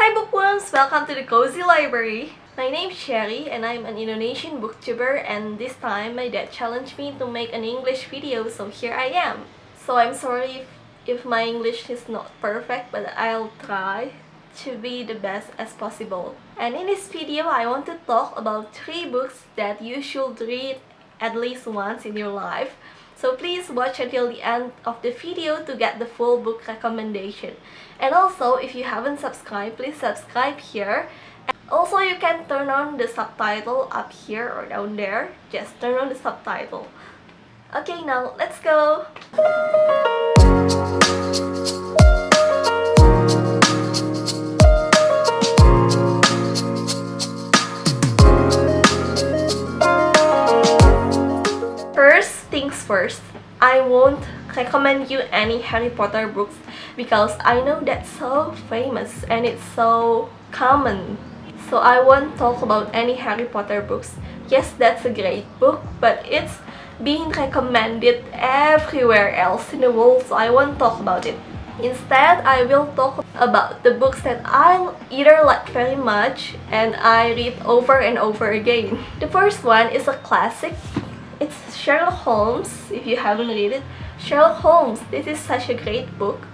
Hi bookworms! Welcome to the Cozy Library! My name's Sherry and I'm an Indonesian booktuber, and this time my dad challenged me to make an English video, so here I am. So I'm sorry if my English is not perfect, but I'll try to be the best as possible. And in this video I want to talk about 3 books that you should read at least once in your life. So please watch until the end of the video to get the full book recommendation. And also, if you haven't subscribed, please subscribe here. And also, you can turn on the subtitle up here or down there. Just turn on the subtitle. Okay, now let's go! First things first, I won't recommend you any Harry Potter books because I know that's so famous and it's so common. So I won't talk about any Harry Potter books. Yes, that's a great book, but it's being recommended everywhere else in the world, so I won't talk about it. Instead, I will talk about the books that I either like very much and I read over and over again. The first one is a classic. It's Sherlock Holmes. If you haven't read it, Sherlock Holmes. This is such a great book.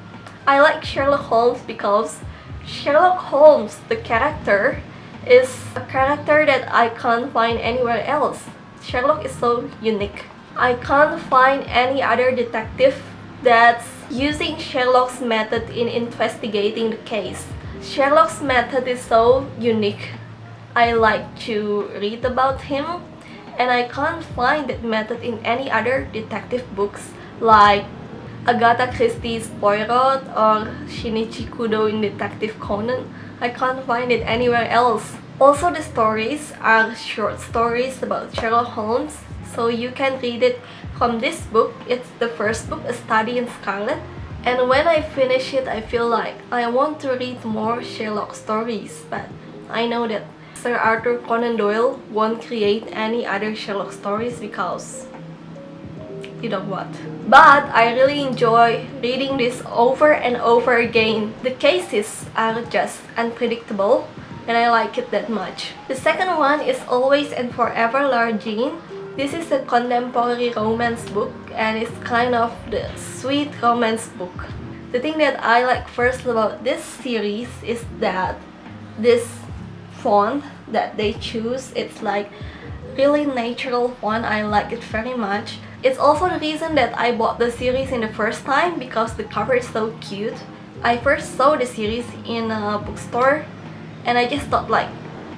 I like Sherlock Holmes because Sherlock Holmes, the character, is a character that I can't find anywhere else. Sherlock is so unique. I can't find any other detective that's using Sherlock's method in investigating the case. Sherlock's method is so unique. I like to read about him, and I can't find that method in any other detective books like Agatha Christie's Poirot or Shinichi Kudo in Detective Conan. I can't find it anywhere else. Also, the stories are short stories about Sherlock Holmes, so you can read it from this book. It's the first book, A Study in Scarlet. And when I finish it, I feel like I want to read more Sherlock stories, but I know that Sir Arthur Conan Doyle won't create any other Sherlock stories because you know what. But I really enjoy reading this over and over again. The cases are just unpredictable and I like it that much. The second one is Always and Forever Lara Jean. This is a contemporary romance book and it's kind of the sweet romance book. The thing that I like first about this series is that this font that they choose, it's like really natural font. I like it very much. It's also the reason that I bought the series in the first time because the cover is so cute. I first saw the series in a bookstore and I just thought like,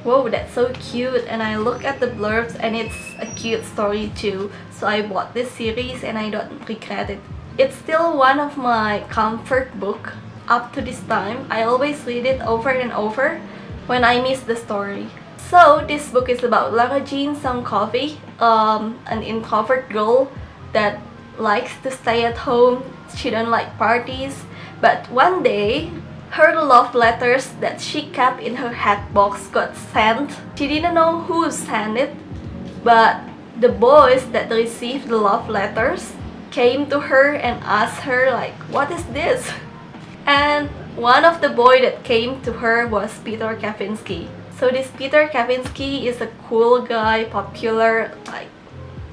whoa, that's so cute, and I look at the blurbs and it's a cute story too. So I bought this series and I don't regret it. It's still one of my comfort book up to this time. I always read it over and over when I miss the story. So this book is about Lara Jean Sankovic, an introvert girl that likes to stay at home. She don't like parties, but one day her love letters that she kept in her hat box got sent. She didn't know who sent it, but the boys that received the love letters came to her and asked her like, what is this? And one of the boy that came to her was Peter Kavinsky. So this Peter Kavinsky is a cool guy, popular, like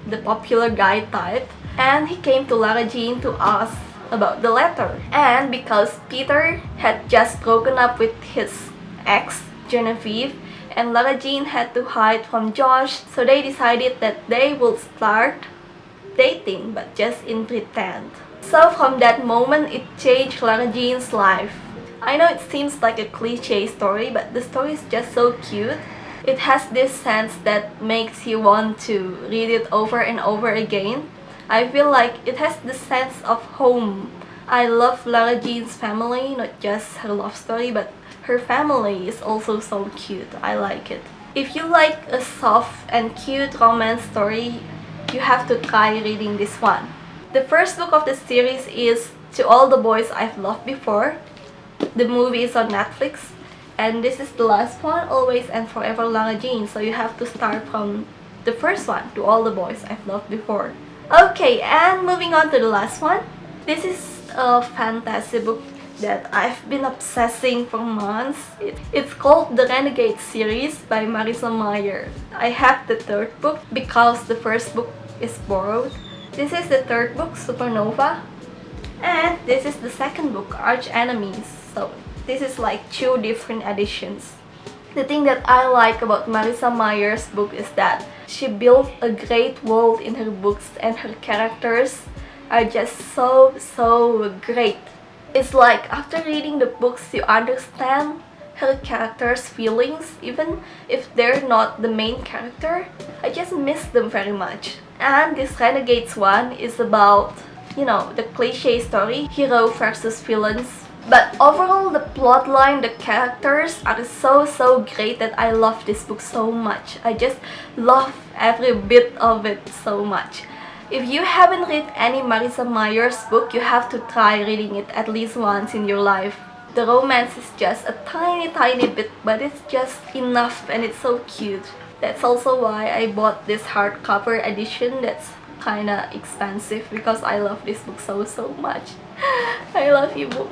the popular guy type. And he came to Lara Jean to ask about the letter. And because Peter had just broken up with his ex, Genevieve, and Lara Jean had to hide from Josh, so they decided that they would start dating, but just in pretend. So from that moment, it changed Lara Jean's life. I know it seems like a cliche story, but the story is just so cute. It has this sense that makes you want to read it over and over again. I feel like it has the sense of home. I love Lara Jean's family, not just her love story, but her family is also so cute. I like it. If you like a soft and cute romance story, you have to try reading this one. The first book of the series is To All the Boys I've Loved Before. The movie is on Netflix, and this is the last one, Always and Forever Lara Jean, so you have to start from the first one, To All the Boys I've Loved Before. Okay, and moving on to the last one. This is a fantasy book that I've been obsessing for months. It's called the Renegade series by Marissa Meyer. I have the third book because the first book is borrowed. This is the third book, Supernova. And this is the second book, Arch Enemies. So this is like 2 different editions. The thing that I like about Marissa Meyer's book is that she built a great world in her books, and her characters are just so great. It's like after reading the books you understand her characters' feelings, even if they're not the main character. I just miss them very much. And this Renegades one is about, you know, the cliche story, hero versus villains. But overall, the plotline, the characters are so great that I love this book so much. I just love every bit of it so much. If you haven't read any Marissa Meyer's book, you have to try reading it at least once in your life. The romance is just a tiny bit, but it's just enough and it's so cute. That's also why I bought this hardcover edition that's kinda expensive, because I love this book so much. I love you, book.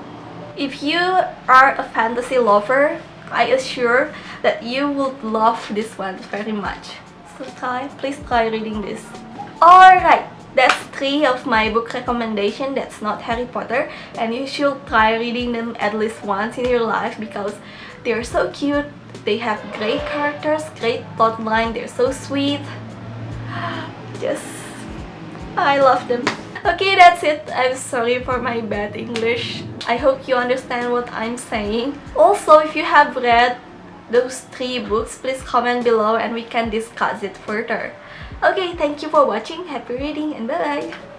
If you are a fantasy lover, I assure that you would love this one very much. So please try reading this. Alright, that's 3 of my book recommendation that's not Harry Potter, and you should try reading them at least once in your life because they're so cute, they have great characters, great plotline, they're so sweet. Just, I love them. Okay, that's it. I'm sorry for my bad English. I hope you understand what I'm saying. Also, if you have read those 3 books, please comment below and we can discuss it further. Okay, thank you for watching. Happy reading and bye bye.